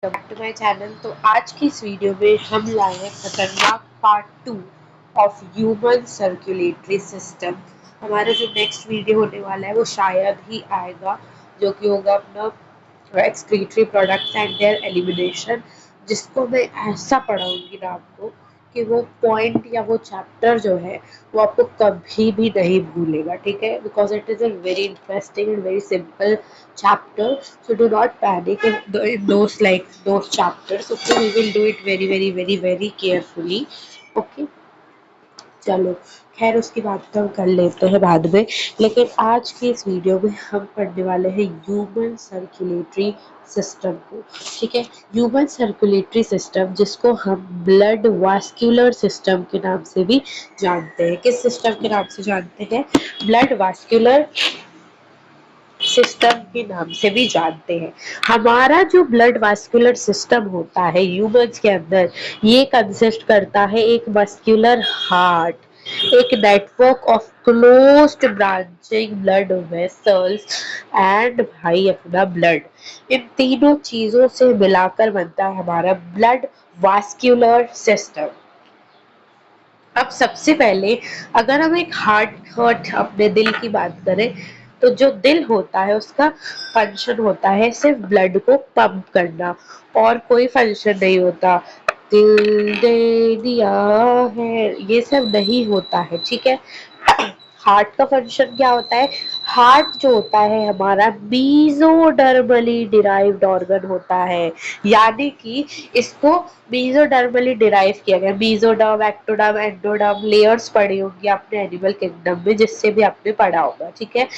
To my channel. तो आज की इस वीडियो में हम लाए हैं खतरनाक part 2 of human circulatory system. हमारा जो नेक्स्ट वीडियो होने वाला है वो शायद ही आएगा, जो कि होगा अपना excretory products and there elimination, जिसको मैं ऐसा पढ़ाऊंगी ना आपको कि वो पॉइंट या वो चैप्टर जो है वो आपको कभी भी नहीं भूलेगा, ठीक है, because it is a very interesting and very simple chapter, so do not panic in those chapters. Okay, we will do it very carefully. Okay, चलो खैर उसकी बात तो हम कर लेते हैं बाद में, लेकिन आज की इस वीडियो में हम पढ़ने वाले हैं ह्यूमन सर्कुलेटरी सिस्टम को। ठीक है, ह्यूमन सर्कुलेटरी सिस्टम जिसको हम ब्लड वास्कुलर सिस्टम के नाम से भी जानते हैं। किस सिस्टम के नाम से जानते हैं? ब्लड वास्कुलर सिस्टम के नाम से भी जानते हैं। हमारा जो ब्लड वास्कुलर सिस्टम होता है ह्यूमंस के अंदर, ये कंसिस्ट करता है एक मस्कुलर हार्ट, एक network of closed branching blood vessels and भाई अपना ब्लड। इन तीनों चीजों से मिलाकर बनता है हमारा ब्लड वास्कुलर सिस्टम। अब सबसे पहले अगर हम एक हार्ट अपने दिल की बात करें, तो जो दिल होता है उसका फंक्शन होता है सिर्फ ब्लड को पंप करना, और कोई फंक्शन नहीं होता। दिल दे दिया है, ये सब नहीं होता है, ठीक है। हार्ट का फंक्शन क्या होता है? हार्ट जो होता है हमारा मीजोडर्मली डिराइव्ड ऑर्गन होता है, यानी कि इसको मीजोडर्मली डिराइव किया गया। मीजोडर्म, एक्टोडर्म, एंडोडर्म लेयर्स पढ़ी होंगी आपने एनिमल किंगडम में, जिससे भी आपने पढ़ा होगा, ठीक है।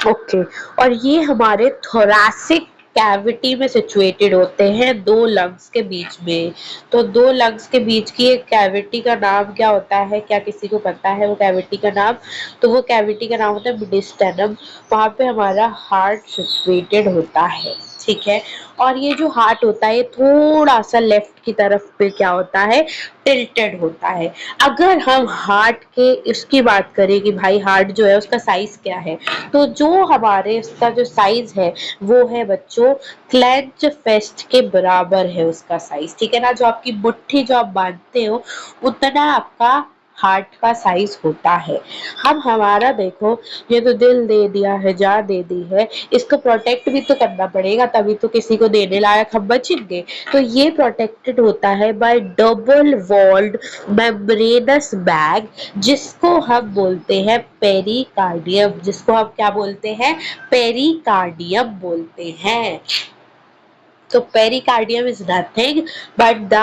ओके, और ये हमारे थोरैसिक कैविटी में सिचुएटेड होते हैं, दो लंग्स के बीच में। तो दो लंग्स के बीच की एक कैविटी का नाम क्या होता है? क्या किसी को पता है वो कैविटी का नाम? तो वो कैविटी का नाम होता है मेडिस्टेनम। वहां पे हमारा हार्ट सिचुएटेड होता है, ठीक है। और ये जो हार्ट होता है थोड़ा सा लेफ्ट की तरफ पे क्या होता है? टिल्टेड होता है। अगर हम हार्ट के इसकी बात करें कि भाई हार्ट जो है उसका साइज क्या है, तो जो हमारे उसका जो साइज है वो है बच्चों क्लेंच फेस्ट के बराबर है उसका साइज, ठीक है ना। जो आपकी मुट्ठी जो आप बांधते हो उतना आपका हार्ट का साइज होता है। हम हमारा देखो, ये तो दिल दे दिया है, जान दे दी है, इसको प्रोटेक्ट भी तो करना पड़ेगा, तभी तो किसी को देने लायक हम बचेंगे। तो ये प्रोटेक्टेड होता है by double walled membranous bag, जिसको हम बोलते हैं पेरिकार्डियम। जिसको हम क्या बोलते हैं? पेरिकार्डियम बोलते हैं। तो pericardium is nothing but the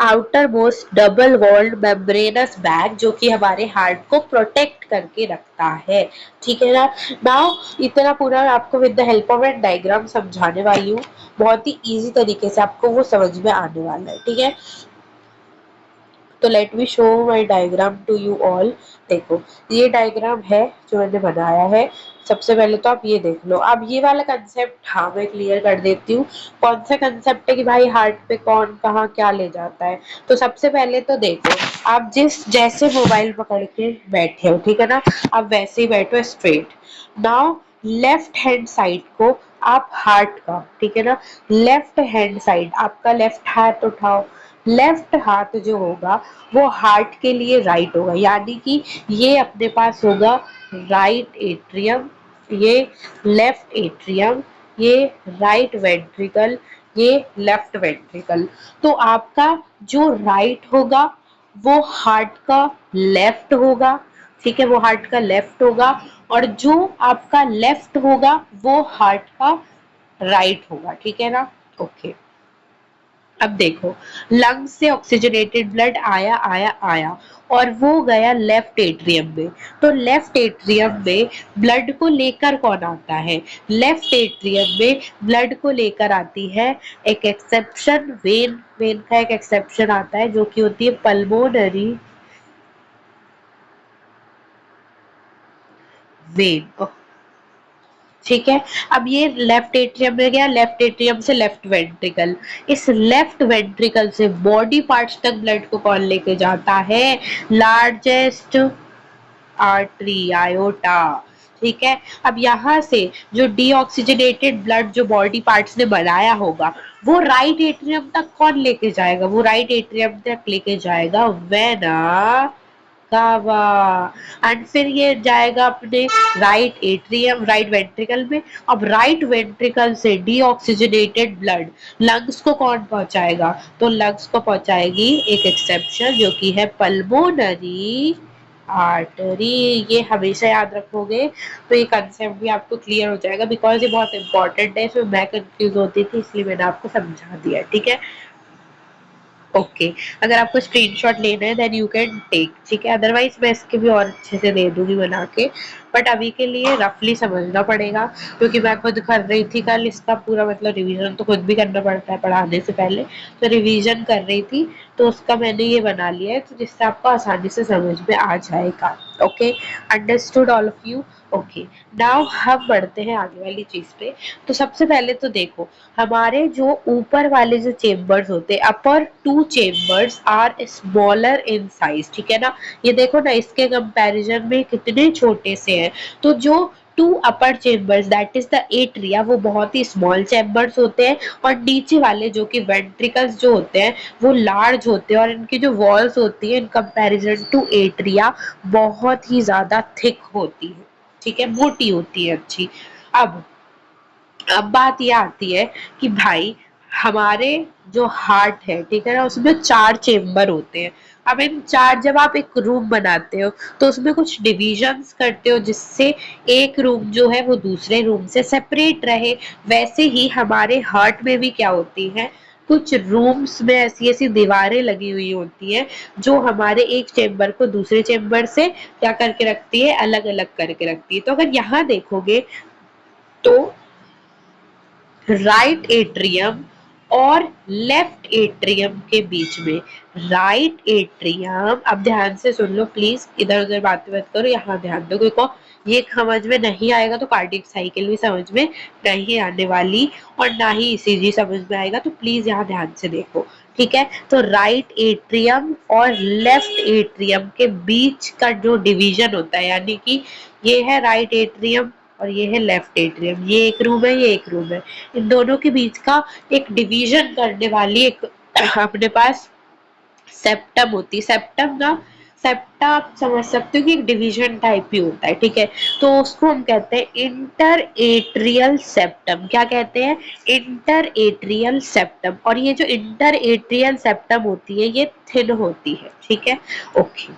outermost double walled membranous bag, जो कि हमारे हार्ट को प्रोटेक्ट करके रखता है, ठीक है ना। नाउ इतना पूरा आपको with the help of an diagram समझाने वाली हूँ, बहुत ही इजी तरीके से आपको वो समझ में आने वाला है, ठीक है। तो let me show my diagram to you all. देखो, ये डायग्राम है जो मैंने बनाया है। सबसे पहले तो आप ये देख लो। अब ये वाला कंसेप्ट हाँ मैं क्लियर कर देती हूँ। कौन सा कंसेप्ट है कि भाई हार्ट पे कौन कहाँ क्या ले जाता है। तो सबसे पहले तो देखो, आप जिस जैसे मोबाइल पकड़ के बैठे हो, ठीक है ना, आप वैसे ही बैठो straight. Now left hand side को आप हार्ट का, ठीक है ना, लेफ्ट हैंड साइड आपका लेफ्ट हाथ उठाओ। लेफ्ट हाथ जो होगा वो हार्ट के लिए राइट होगा, यानी कि ये अपने पास होगा राइट एट्रियम, ये लेफ्ट एट्रियम, ये राइट वेंट्रिकल, ये लेफ्ट वेंट्रिकल। तो आपका जो राइट होगा वो हार्ट का लेफ्ट होगा, ठीक है, वो हार्ट का लेफ्ट होगा, और जो आपका लेफ्ट होगा वो हार्ट का राइट होगा, ठीक है ना। ओके, अब देखो, लंग से ऑक्सीजनेटेड ब्लड आया आया आया और वो गया लेफ्ट एट्रियम में। तो लेफ्ट एट्रियम में ब्लड को लेकर कौन आता है? लेफ्ट एट्रियम में ब्लड को लेकर आती है एक एक्सेप्शन, वेन। वेन का एक एक्सेप्शन आता है जो कि होती है पल्मोनरी वेन, ठीक है। अब ये लेफ्ट एट्रियम में गया, लेफ्ट एट्रियम से लेफ्ट वेंट्रिकल, इस लेफ्ट वेंट्रिकल से बॉडी पार्ट्स तक ब्लड को कौन लेके जाता है? Largest artery, iota. ठीक है। अब यहाँ से जो डीऑक्सीजनेटेड ब्लड जो बॉडी पार्ट्स ने बनाया होगा वो राइट एट्रियम तक कौन लेके जाएगा, वो राइट एट्रियम तक लेके जाएगा वेना कावा, एंड फिर ये जाएगा अपने राइट एट्रियम राइट वेंट्रिकल में। अब राइट वेंट्रिकल से डीऑक्सीजनेटेड ब्लड लंग्स को कौन पहुंचाएगा, तो लंग्स को पहुंचाएगी एक एक्सेप्शन जो कि है पल्मोनरी आर्टरी। ये हमेशा याद रखोगे तो ये कंसेप्ट भी आपको क्लियर हो जाएगा, बिकॉज ये बहुत इंपॉर्टेंट है, इसमें मैं कंफ्यूज होती थी इसलिए मैंने आपको समझा दिया, ठीक है। ओके, अगर आपको स्क्रीनशॉट लेना है देन यू कैन टेक, ठीक है, अदरवाइज मैं इसके भी और अच्छे से दे दूंगी बना के, बट अभी के लिए रफली समझना पड़ेगा क्योंकि मैं खुद कर रही थी कल इसका पूरा, मतलब रिवीजन तो खुद भी करना पड़ता है पढ़ाने से पहले, तो रिवीजन कर रही थी तो उसका मैंने ये बना लिया है तो जिससे आपको आसानी से समझ में आ जाएगा। Okay, understood all of you. Okay, now हम बढ़ते हैं आगे वाली चीज पे। तो सबसे पहले तो देखो हमारे जो ऊपर वाले जो चेम्बर्स होते हैं, upper two chambers are smaller in size, ठीक है ना, ये देखो ना इसके कंपैरिजन में कितने छोटे से हैं। तो जो two upper chambers that is the atria वो बहुत ही स्मॉल चेम्बर्स होते हैं, और नीचे वाले जो कि वेंट्रिकल्स जो होते हैं वो लार्ज होते हैं, और इनकी जो वॉल्स होती है इन कंपैरिजन टू एट्रिया बहुत ही ज्यादा थिक होती है, ठीक है, मोटी होती है, अच्छी। अब बात ये आती है कि भाई हमारे जो हार्ट है, ठीक है ना, उसमें 4 चेम्बर होते हैं। अब इन 4, जब आप एक रूम बनाते हो तो उसमें कुछ डिविजन्स करते हो जिससे एक रूम जो है वो दूसरे रूम से सेपरेट रहे। वैसे ही हमारे हार्ट में भी क्या होती है, कुछ रूम्स में ऐसी ऐसी दीवारें लगी हुई होती हैं जो हमारे एक चेम्बर को दूसरे चेम्बर से क्या करके रखती है, अलग अलग करके रखती है। तो अगर यहाँ देखोगे तो राइट एट्रियम और लेफ्ट एट्रियम के बीच में, राइट एट्रियम, अब ध्यान से सुन लो प्लीज, इधर उधर बातें मत करो, यहाँ ध्यान दो क्योंकि ये समझ में नहीं आएगा तो कार्डियक साइकिल भी समझ में नहीं आने वाली, और ना ही ईसीजी समझ में आएगा, तो प्लीज यहाँ ध्यान से देखो, ठीक है। तो राइट एट्रियम और लेफ्ट एट्रियम के बीच का जो डिवीजन होता है, यानी कि ये है राइट एट्रियम और ये है लेफ्ट एट्रियम, ये एक रूम है, ये एक रूम है, इन दोनों के बीच का एक डिवीजन करने वाली एक अपने पास सेप्टम होती है। सेप्टम ना, सेप्टा आप समझ सकते हो कि एक डिवीजन टाइप ही होता है, ठीक है। तो उसको हम कहते हैं इंटर एट्रियल सेप्टम। क्या कहते हैं, इंटर एट्रियल सेप्टम। और ये जो इंटर एट्रियल सेप्टम होती है ये थिन होती है, ठीक है। ओके,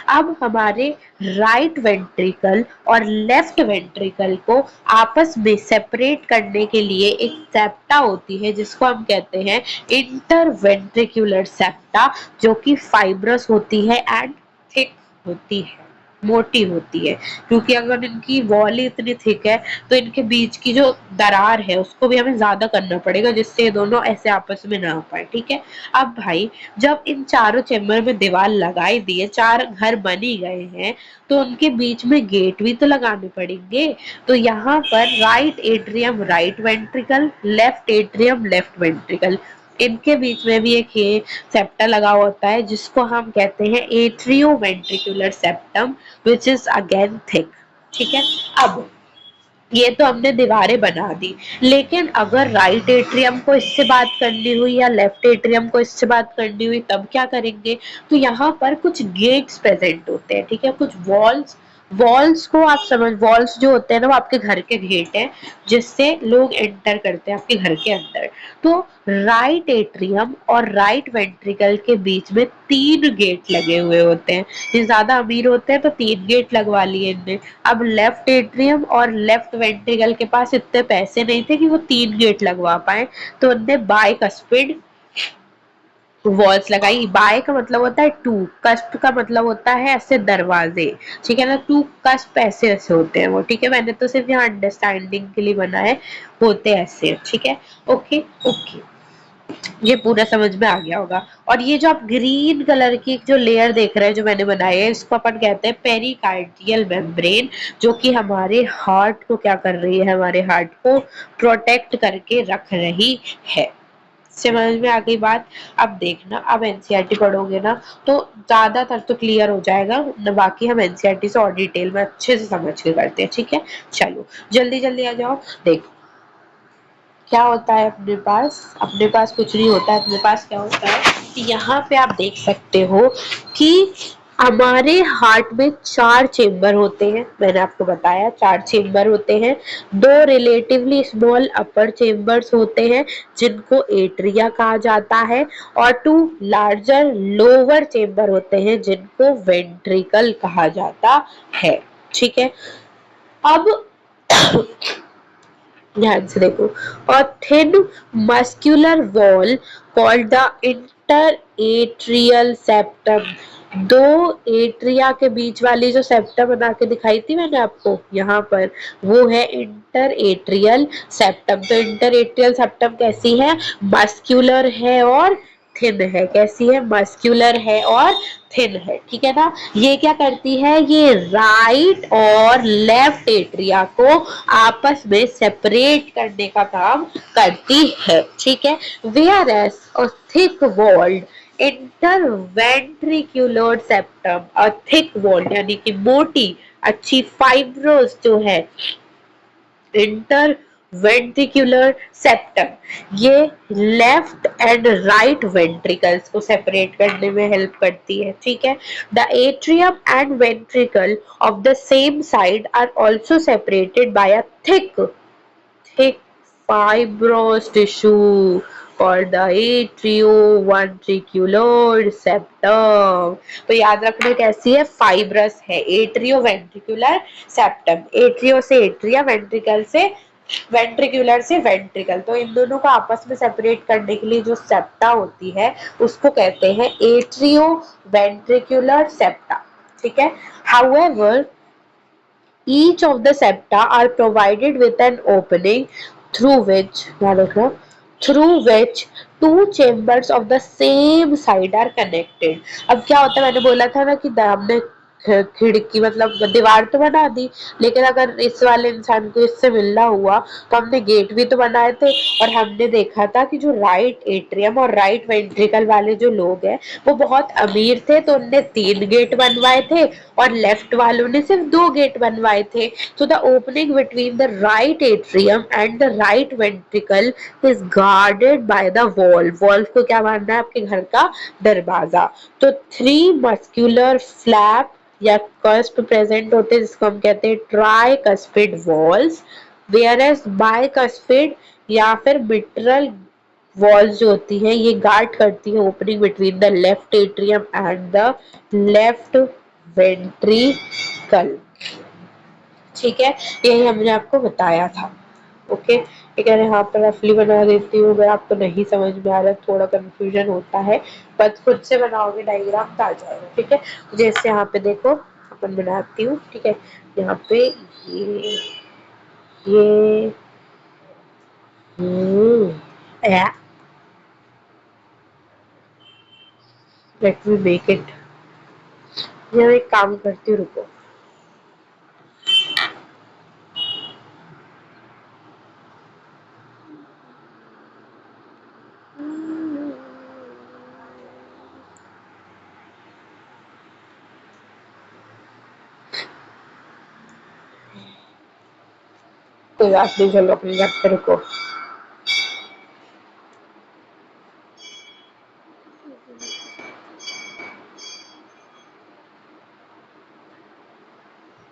अब हमारे राइट वेंट्रिकल और लेफ्ट वेंट्रिकल को आपस में सेपरेट करने के लिए एक सेप्टा होती है जिसको हम कहते हैं इंटरवेंट्रिकुलर सेप्टा, जो कि फाइब्रस होती है एंड थिक होती है, मोटी होती है, क्योंकि अगर इनकी वॉल ही इतनी थिक है तो इनके बीच की जो दरार है उसको भी हमें ज्यादा करना पड़ेगा जिससे ये दोनों ऐसे आपस में ना हो पाए, ठीक है। अब भाई जब इन चारों चेम्बर में दीवार लगाई दी है, 4 घर बन ही गए हैं, तो उनके बीच में गेट भी तो लगाने पड़ेंगे। तो यहाँ पर right atrium right ventricle, left atrium left ventricle, इनके बीच में भी एक ये सेप्टा लगा होता है जिसको हम कहते हैं atrio ventricular septum, which is again thick, ठीक है। अब ये तो हमने दीवारें बना दी, लेकिन अगर राइट एट्रियम को इससे बात करनी हुई या लेफ्ट एट्रियम को इससे बात करनी हुई तब क्या करेंगे, तो यहाँ पर कुछ गेट्स प्रेजेंट होते हैं, ठीक है, कुछ वॉल्स, वॉल्स को आप समझ, वॉल्स जो होते हैं ना वो आपके घर के गेट हैं जिससे लोग एंटर करते हैं आपके घर के अंदर। तो राइट एट्रियम और राइट वेंट्रिकल के बीच में 3 गेट लगे हुए होते हैं, ये ज्यादा अमीर होते हैं तो 3 गेट लगवा लिए इनने। अब लेफ्ट एट्रियम और लेफ्ट वेंट्रिकल के पास इतने पैसे नहीं थे कि वो 3 गेट लगवा पाए, तो उनने बाइकस्पिड वॉल्स लगाई। बाय का मतलब होता है टू, कस्प का मतलब होता है ऐसे दरवाजे, ठीक है ना, टू कस्प ऐसे ऐसे होते हैं वो, ठीक है, मैंने तो सिर्फ यहाँ अंडरस्टैंडिंग के लिए बना है, होते ऐसे, ठीक है। ओके ओके, ये पूरा समझ में आ गया होगा। और ये जो आप ग्रीन कलर की जो लेयर देख रहे हैं जो मैंने बनाई है इसको अपन कहते हैं पेरिकार्डियल मेम्ब्रेन, जो कि हमारे हार्ट को क्या कर रही है, हमारे हार्ट को प्रोटेक्ट करके रख रही है, समझ में आ गई बात? अब देखना, अब एनसीईआरटी पढ़ोगे ना तो ज्यादातर तो क्लियर हो जाएगा, बाकी हम एनसीईआरटी से और डिटेल में अच्छे से समझ के करते हैं, ठीक है? चलो जल्दी जल्दी आ जाओ। देखो क्या होता है अपने पास कुछ नहीं होता है। अपने पास क्या होता है कि यहाँ पे आप देख सकते हो कि हमारे हार्ट में 4 चेम्बर होते हैं। मैंने आपको बताया 4 चेम्बर होते हैं। 2 रिलेटिवली स्मॉल अपर चेम्बर्स होते हैं जिनको एट्रिया कहा जाता है, और 2 लार्जर लोअर चेम्बर होते हैं जिनको वेंट्रिकल कहा जाता है, ठीक है? अब ध्यान से देखो, और thin muscular wall called the inter atrial septum. 2 atria के बीच वाली जो सेप्टम बना के दिखाई थी मैंने आपको यहाँ पर, वो है इंटर एट्रियल सेप्टम। तो इंटर एट्रियल सेप्टम कैसी है? मस्क्यूलर है और थिन है। कैसी है? मस्क्यूलर है और थिन है, ठीक है ना? ये क्या करती है? ये राइट और लेफ्ट एट्रिया को आपस में सेपरेट करने का काम करती है, ठीक है? Whereas a thick walled interventricular septum, a thick walled यानी कि मोटी अच्छी फाइब्रोस जो है इंटर वेंट्रिकुलर सेप्टम, ये लेफ्ट एंड राइट वेंट्रिकल्स को सेपरेट करने में हेल्प करती है, ठीक है? The atrium and ventricle of the same side are also separated by a thick fibrous tissue called the atrioventricular septum। तो याद रखना कैसी है? फाइब्रस है। एट्रियोवेंट्रिकुलर सेप्टम, एट्रियो से एट्रिया, वेंट्रिकल से वेंट्रिकुलर से वेंट्रिकल। तो इन दोनों को आपस में सेपरेट करने के लिए जो सेप्टा होती है उसको कहते हैं एट्रियो वेंट्रिकुलर सेप्टा, ठीक है? However each of the septa are provided with an opening through which, through which two chambers of the same side are connected। अब क्या होता है, मैंने बोला था ना कि हमने खिड़की मतलब दीवार तो बना दी, लेकिन अगर इस वाले इंसान को इससे मिलना हुआ तो हमने गेट भी तो बनाए थे। और हमने देखा था कि जो राइट एट्रियम और राइट वेंट्रिकल वाले जो लोग हैं वो बहुत अमीर थे, तो उनने 3 गेट बनवाए थे और लेफ्ट वालों ने सिर्फ 2 गेट बनवाए थे। तो the opening between the right atrium and the right ventricle is guarded by the wall. Wall को क्या मानना है? आपके घर का दरवाजा। तो 3 मस्क्यूलर फ्लैप या कस्प प्रेजेंट होते हैं जिसको हम कहते हैं tricuspid valves, whereas bicuspid या फिर बिट्रल वॉल्स जो होती है ये गार्ड करती है opening between the left atrium and the left ventricle, ठीक है? यही हमने आपको बताया था, ओके? ठीक है, यहाँ पर रफली बना देती हूँ। अगर आपको नहीं समझ में आ रहा है, थोड़ा कंफ्यूजन होता है, बस खुद से बनाओगे डायग्राम तो आ जाएगा, ठीक है? जैसे यहाँ पे देखो अपन बनाती हूँ, ठीक है? यहाँ पे ये लेट मी मेक इट। मैं एक काम करती हूँ, रुको। कोई बात नहीं, चलो अपनी बात पे रुको।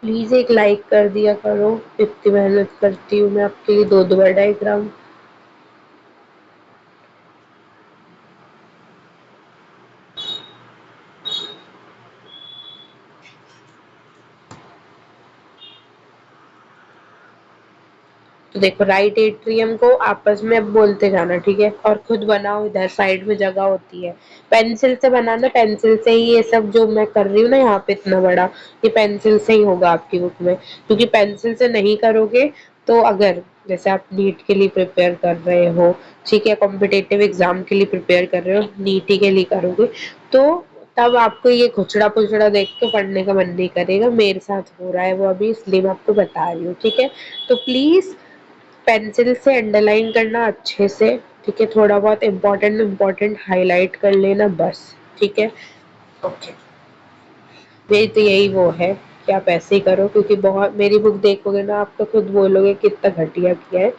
प्लीज एक लाइक कर दिया करो, इतनी मेहनत करती हूँ मैं आपके लिए 2 बार डायग्राम। तो देखो राइट एट्रियम को आपस में अब बोलते जाना, ठीक है? और खुद बनाओ, इधर साइड में जगह होती है। पेंसिल से बनाना, पेंसिल से ही ये सब जो मैं कर रही हूँ ना यहाँ पे इतना बड़ा, ये पेंसिल से ही होगा आपकी बुक में। क्योंकि पेंसिल से नहीं करोगे तो अगर जैसे आप नीट के लिए प्रिपेयर कर रहे हो, ठीक है, कॉम्पिटेटिव एग्जाम के लिए प्रिपेयर कर रहे हो, नीट के लिए करोगे, तो तब आपको ये खुचड़ा पुचड़ा देख के पढ़ने का मन नहीं करेगा। मेरे साथ हो रहा है वो अभी, इसलिए मैं आपको बता रही हूँ, ठीक है? तो प्लीज पेंसिल से अंडरलाइन करना अच्छे से, ठीक है, थोड़ा बहुत इम्पोर्टेंट हाईलाइट कर लेना बस, ठीक है। ओके, मेरी तो यही वो है कि आप ऐसे ही करो, क्योंकि बहुत मेरी बुक देखोगे ना आप तो खुद बोलोगे कितना घटिया किया है,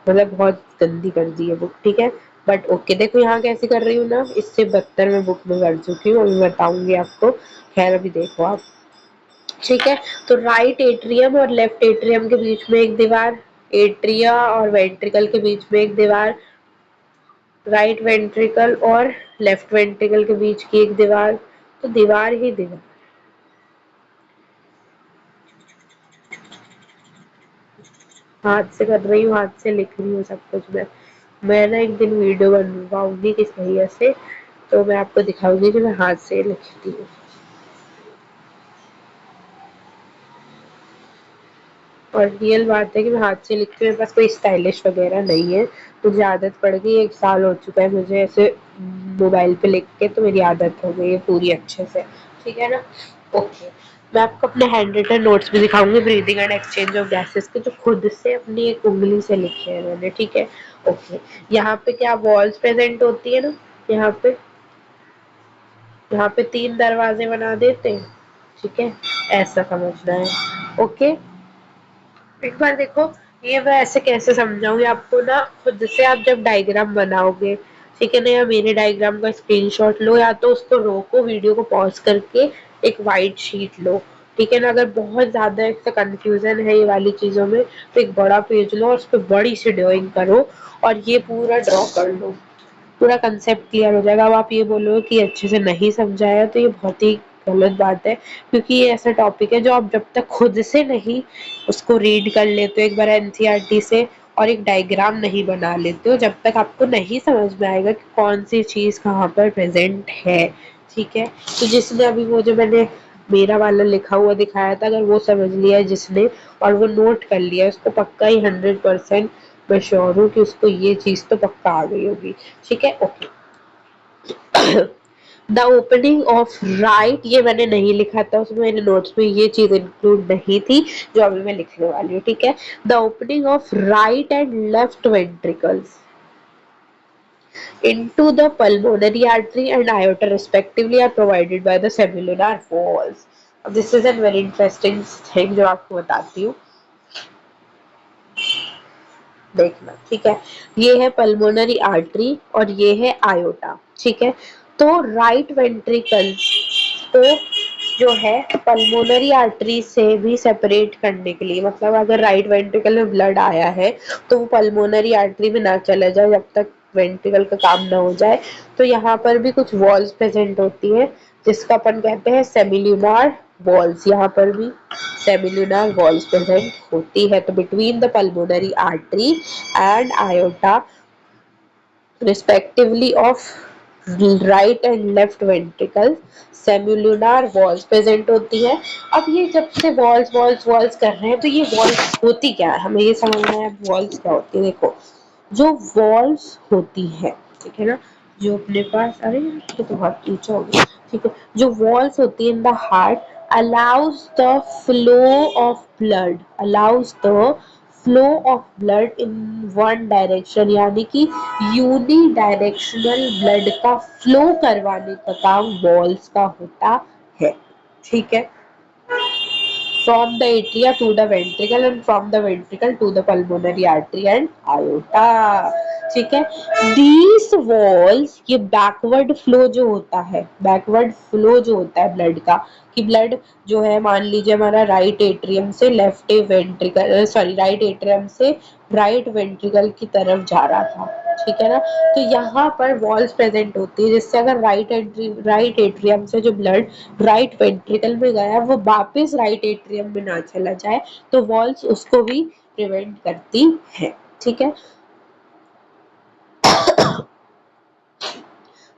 मतलब बहुत गंदी कर दी है बुक, ठीक है। बट ओके, देखो यहाँ कैसे कर रही हूँ ना, इससे बदतर मैं बुक में कर चुकी हूँ, अभी बताऊंगी आपको। खैर अभी देखो आप, ठीक है। तो राइट एट्रियम और लेफ्ट एट्रियम के बीच में एक दीवार, एट्रिया और वेंट्रिकल के बीच में एक दीवार, राइट वेंट्रिकल और लेफ्ट वेंट्रिकल के बीच की एक दीवार, तो दीवार ही दीवार। हाथ से कर रही हूँ, हाथ से लिख रही हूँ सब कुछ। मैं ना एक दिन वीडियो बनवाऊंगी किस भैया से, तो मैं आपको दिखाऊंगी कि मैं हाथ से लिखती हूँ। और रियल बात है कि मैं हाथ से लिखती हूँ, मेरे पास कोई स्टाइलिश वगैरह नहीं है, मुझे आदत पड़ गई, 1 साल हो चुका है मुझे ऐसे मोबाइल पे लिख के, तो मेरी आदत हो गई है पूरी अच्छे से, ठीक है ना। ओके, मैं आपको अपने हैंड रिटन नोट्स भी दिखाऊंगी, breathing and exchange of gases के, जो खुद से अपनी एक उंगली से लिखे हैं मैंने, ठीक है। ओके, यहाँ पे क्या वॉल्स प्रेजेंट होती है ना, यहाँ पे 3 दरवाजे बना देते हैं, ठीक है, ऐसा समझना है। ओके, एक बार देखो, ये मैं ऐसे कैसे समझाऊंगी आपको ना, खुद से आप जब डायग्राम बनाओगे, ठीक है ना, या मेरे डायग्राम का स्क्रीनशॉट लो, या तो उसको रोको, वीडियो को पॉज करके एक वाइट शीट लो, ठीक है ना। अगर बहुत ज्यादा इससे कंफ्यूजन है ये वाली चीजों में, तो एक बड़ा पेज लो और उस पर बड़ी सी ड्राइंग करो और ये पूरा ड्रॉ कर लो, पूरा कंसेप्ट क्लियर हो जाएगा। अब आप ये बोलो कि अच्छे से नहीं समझाया, तो ये बहुत ही गलत बात है, क्योंकि ये ऐसा टॉपिक है जो आप जब तक खुद से नहीं उसको रीड कर लेते हो एक बार एनसीईआरटी से, और एक डायग्राम नहीं बना लेते हो, जब तक आपको नहीं समझ में आएगा कि कौन सी चीज कहाँ पर प्रेजेंट है, ठीक है। तो जिसने अभी वो जो मैंने मेरा वाला लिखा हुआ दिखाया था, अगर वो समझ लिया है जिसने और वो नोट कर लिया, उसको पक्का ही 100% मैं श्योर हूँ कि उसको ये चीज तो पक्का आ गई होगी, ठीक है। Okay, the opening of right, ये मैंने नहीं लिखा था उसमें, मेरे नोट्स में ये चीज इंक्लूड नहीं थी जो अभी मैं लिखने वाली हूँ, ठीक है। The opening of right and left ventricles into the pulmonary artery and aorta respectively are provided by the cellular walls. This is a very interesting thing जो आपको बताती हूँ, देखना, ठीक है। ये है पल्मोनरी आर्टरी और ये है आयोटा, ठीक है। तो राइट वेंट्रिकल को जो है पल्मोनरी आर्टरी से भी सेपरेट करने के लिए, मतलब अगर राइट वेंट्रिकल में ब्लड आया है तो वो पल्मोनरी आर्टरी में ना चला जाए जब तक वेंट्रिकल का काम ना हो जाए, तो यहाँ पर भी कुछ वॉल्स प्रेजेंट होती है जिसका अपन कहते हैं सेमिल्यूनार वॉल्स, यहाँ पर भी सेमिल्यूनार वॉल्स प्रेजेंट होती है। तो between the pulmonary artery and aorta respectively of right and left ventricle semilunar valves present होती है। अब ये जब से वॉल्स वॉल्स वॉल्स कर रहे हैं, तो ये वॉल्स होती क्या है, हमें ये समझना है वॉल्स क्या होती है। देखो, जो वॉल्स होती है, ठीक है ना, जो अपने पास, अरे ये तो बहुत ऊंचा हो गया, ठीक है, जो वॉल्स होती है in the heart allows the flow of blood allows the flow of blood in one direction, यानी कि यूनी डायरेक्शनल ब्लड का फ्लो करवाने का काम वॉल्स का होता है, ठीक है। from the atria to the ventricle and from the ventricle to the pulmonary artery and aorta, ठीक है। these walls, ये बैकवर्ड फ्लो जो होता है, बैकवर्ड फ्लो जो होता है ब्लड का, कि ब्लड जो है मान लीजिए हमारा राइट एट्रियम से left ventricle, sorry right atrium से राइट वेंट्रिकल की तरफ जा रहा था, ठीक है ना। तो यहाँ पर वॉल्स प्रेजेंट होती है जिससे अगर राइट एट्रियम से जो ब्लड राइट वेंट्रिकल में गया वो वापस राइट एट्रियम में ना चला जाए, तो वॉल्स उसको भी प्रिवेंट करती है, ठीक है।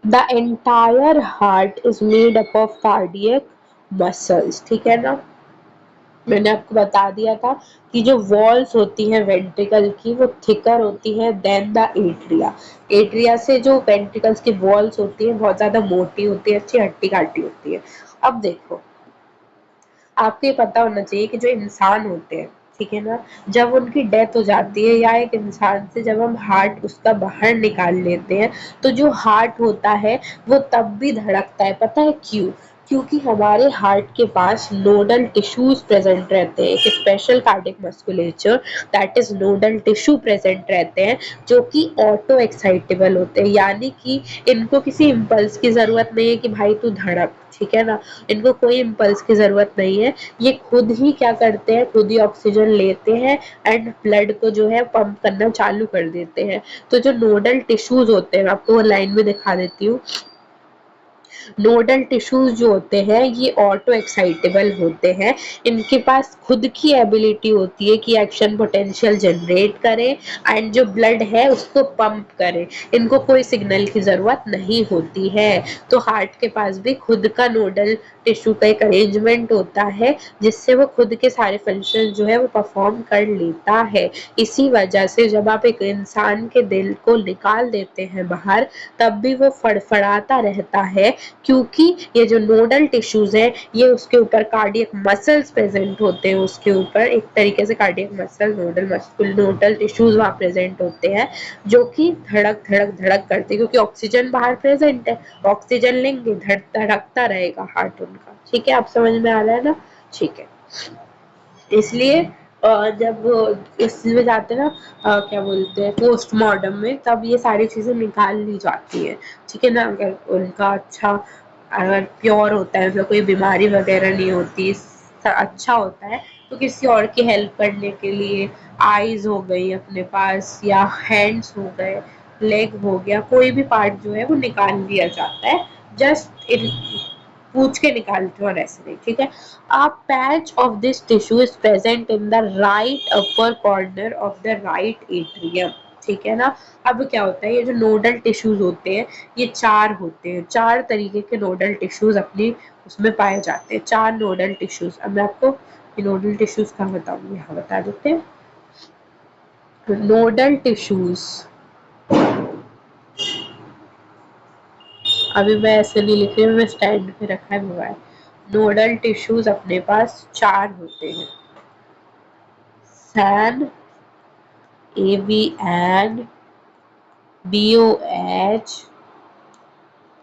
The entire heart is made up of cardiac muscles, ठीक है ना। मैंने आपको बता दिया था कि जो वॉल्स होती हैं वेंट्रिकल की वो थिकर होती है देन द एट्रिया, एट्रिया से जो वेंट्रिकल्स की वॉल्स होती है बहुत ज्यादा मोटी होती है, अच्छी हट्टी काटी होती है। अब देखो, आपको ये पता होना चाहिए कि जो इंसान होते हैं, ठीक है ना। जब उनकी डेथ हो जाती है या एक इंसान से जब हम हार्ट उसका बाहर निकाल लेते हैं, तो जो हार्ट होता है वो तब भी धड़कता है। पता है क्यों? क्योंकि हमारे हार्ट के पास नोडल टिश्यूज प्रेजेंट रहते हैं, एक special cardiac musculature that is nodal tissue present रहते हैं, जो कि ऑटो एक्साइटेबल होते हैं, यानी कि इनको किसी इम्पल्स की जरूरत नहीं है कि भाई तू धड़क, ठीक है ना। इनको कोई इम्पल्स की जरूरत नहीं है, ये खुद ही क्या करते हैं, खुद ही ऑक्सीजन लेते हैं एंड ब्लड को जो है पंप करना चालू कर देते हैं। तो जो नोडल टिश्यूज होते हैं, मैं आपको वो लाइन में दिखा देती हूँ। नोडल टिश्यूज जो होते हैं ये ऑटो एक्साइटेबल होते हैं, इनके पास खुद की एबिलिटी होती है कि एक्शन पोटेंशियल जनरेट करें एंड जो ब्लड है उसको पंप करें, इनको कोई सिग्नल की जरूरत नहीं होती है। तो हार्ट के पास भी खुद का नोडल टिश्यू का एक अरेंजमेंट होता है, जिससे वो खुद के सारे फंक्शन जो है वो परफॉर्म कर लेता है। इसी वजह से जब आप एक इंसान के दिल को निकाल देते हैं बाहर, तब भी वो फड़फड़ाता रहता है, क्योंकि ये जो नोडल टिश्यूज है ये उसके ऊपर कार्डियक मसल्स प्रेजेंट होते हैं, उसके ऊपर एक तरीके से कार्डियक मसल नोडल टिश्यूज वहाँ प्रेजेंट होते हैं, जो कि धड़क धड़क धड़क करते हैं, क्योंकि ऑक्सीजन बाहर प्रेजेंट है, ऑक्सीजन लेंगे धड़कता रहेगा हार्ट उनका। ठीक है, आप समझ में आ रहा है ना? ठीक है। इसलिए जब इसमें जाते हैं ना, क्या बोलते हैं, पोस्टमार्टम में, तब ये सारी चीजें निकाल ली जाती है। ठीक है ना। अगर उनका अच्छा, अगर प्योर होता है, मतलब कोई बीमारी वगैरह नहीं होती, अच्छा होता है, तो किसी और की हेल्प करने के लिए आईज हो गई अपने पास, या हैंड्स हो गए, लेग हो गया, कोई भी पार्ट जो है वो निकाल लिया जाता है, जस्ट पूछ के निकालते हो और ऐसे नहीं। ठीक है। A patch of this tissue is present in the right upper corner of the right atrium. ठीक है ना। अब क्या होता है, ये जो नोडल टिश्यूज होते हैं ये चार होते हैं, चार तरीके के नोडल टिश्यूज अपनी उसमें पाए जाते हैं, चार नोडल टिश्यूज। अब मैं आपको नोडल टिश्यूज कहाँ बताऊंगी, यहाँ बता देते हैं। नोडल टिश्यूज, अभी मैं ऐसे नहीं लिख रही हूँ, मैं स्टैंड पे रखा है मोबाइल। नोडल टिश्यूज अपने पास चार होते हैं, सैन, AVN, BOH,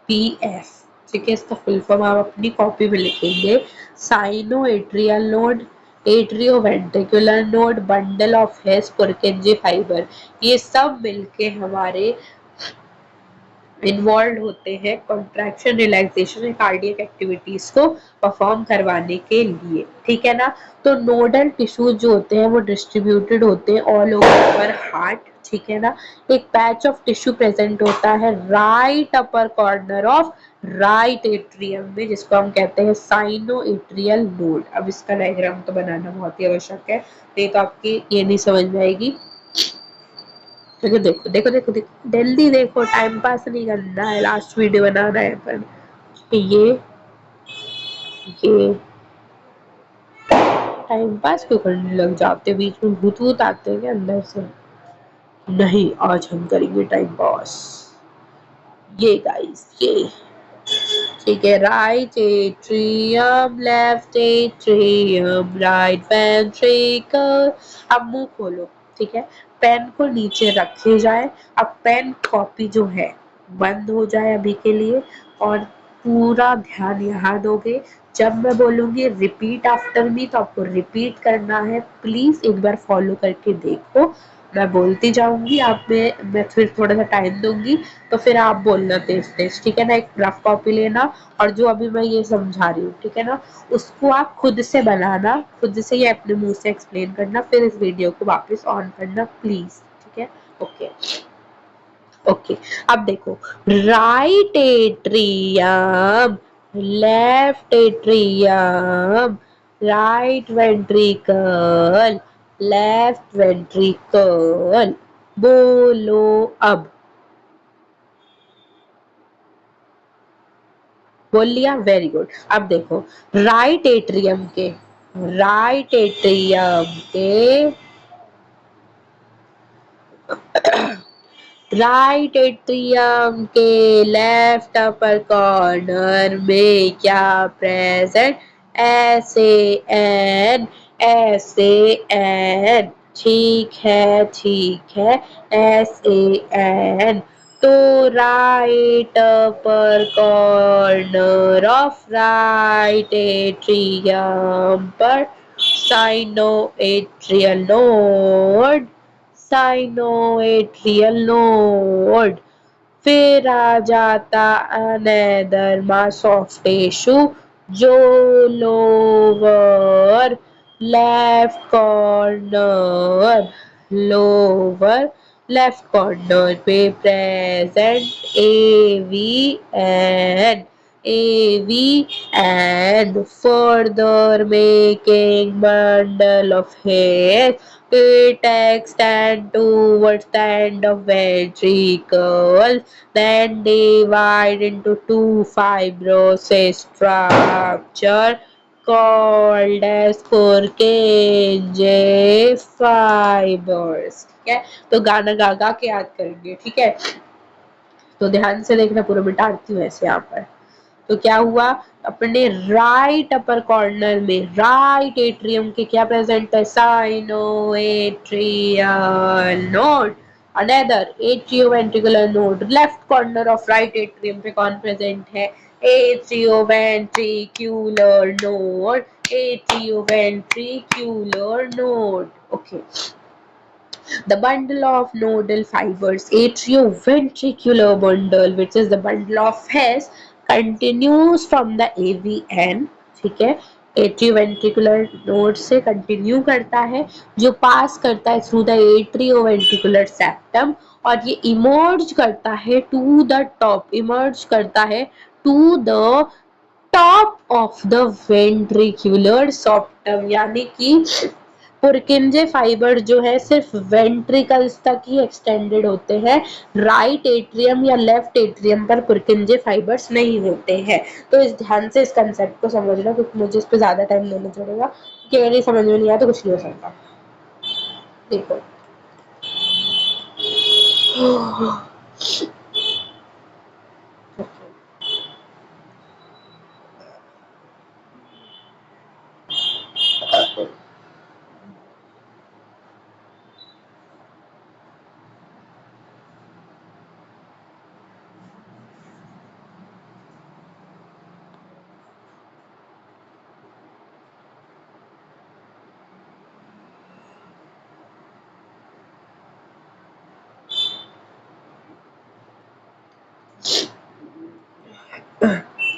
PF। ठीक है, इसका फुल फॉर्म आप अपनी कॉपी में लिखेंगे। Sino atrial node, atrio ventricular node, bundle of His, Purkinje fibre, ये सब मिलके हमारे इन्वॉल्व होते हैं कॉन्ट्रैक्शन, रिलैक्सेशन, कार्डियक एक्टिविटीज को परफॉर्म करवाने के लिए। ठीक है ना। तो नोडल टिश्यूज जो होते हैं वो डिस्ट्रीब्यूटेड होते हैं ऑल ओवर हार्ट। ठीक है ना। एक पैच ऑफ टिश्यू प्रेजेंट होता है right upper corner of right atrium में, जिसको हम कहते हैं साइनो एट्रियल नोड। अब इसका डायग्राम तो बनाना बहुत ही आवश्यक है, नहीं तो आपकी ये नहीं समझ में आएगी। देखो देखो देखो देखो देखो, जल्दी देखो, टाइम पास नहीं करना है, लास्ट वीडियो बनाना है पर। ये टाइम पास क्यों करने लग जाते हो, बीच में भूत भूत आते हैं क्या अंदर से? नहीं, आज हम करेंगे टाइम पास। ये गाइस, ये ठीक है। Right atrium, left atrium, right ventricle. अब मुंह खोलो। ठीक है। पेन को नीचे रखे जाए। अब पेन कॉपी जो है बंद हो जाए अभी के लिए, और पूरा ध्यान यहाँ दोगे। जब मैं बोलूंगी रिपीट आफ्टर मी, तो आपको रिपीट करना है। प्लीज एक बार फॉलो करके देखो, मैं बोलती जाऊंगी, आप में मैं फिर थोड़ा सा टाइम दूंगी, तो फिर आप बोलना तेज तेज। ठीक है ना। एक रफ कॉपी लेना, और जो अभी मैं ये समझा रही हूँ, ठीक है ना, उसको आप खुद से बनाना, खुद से ये अपने मुंह से एक्सप्लेन करना, फिर इस वीडियो को वापस ऑन करना प्लीज। ठीक है। Okay okay. अब देखो, right atrium, left atrium, right ventricle, left ventricle, बोलो अब। बोल लिया, वेरी गुड। अब देखो, राइट एट्रियम के, राइट एट्रियम के, राइट एट्रियम के लेफ्ट अपर कॉर्नर में क्या प्रेजेंट? SA and SAN, ठीक है, SAN। तो right upper corner of right atrium पर साइनोएट्रियल नोड। फिर आ जाता अनदर मास ऑफ टिश्यू जो lower left corner lower left corner पे present AV and further making bundle of hairs it extend towards the end of ventricle, then divide into two fibrous structure called as Purkinje fibers। ठीक है, तो गाना गा गा के याद करेंगे। ठीक है, तो ध्यान से देखना, पूरा मिटाती हूँ ऐसे यहाँ पर। तो क्या हुआ, अपने राइट अपर कॉर्नर में राइट एट्रियम के क्या प्रेजेंट है, sinoatrial node. Another atrioventricular node left corner of right atrium पे कौन प्रेजेंट है, atrioventricular node, atrioventricular node. Okay, the bundle of nodal fibers, atrioventricular bundle, which is the bundle of Hess, continues from the AVN। ठीक है, atrioventricular node से continue करता है, जो पास करता है थ्रू द एट्रियोवेंट्रिकुलर सेप्टम, और ये इमर्ज करता है टू द टॉप, इमर्ज करता है to the top of the ventricular septum. यानी कि पुरकिंजे फाइबर जो है सिर्फ वेंट्रिकल्स तक ही एक्सटेंडेड होते हैं, राइट एट्रियम या लेफ्ट एट्रियम पर पुरकिंजे फाइबर्स नहीं होते हैं। तो इस ध्यान से इस कंसेप्ट को समझना, क्योंकि मुझे इस पर ज्यादा टाइम लेना पड़ेगा, कि अगर ये समझ में नहीं आया तो कुछ नहीं हो सकता। देखो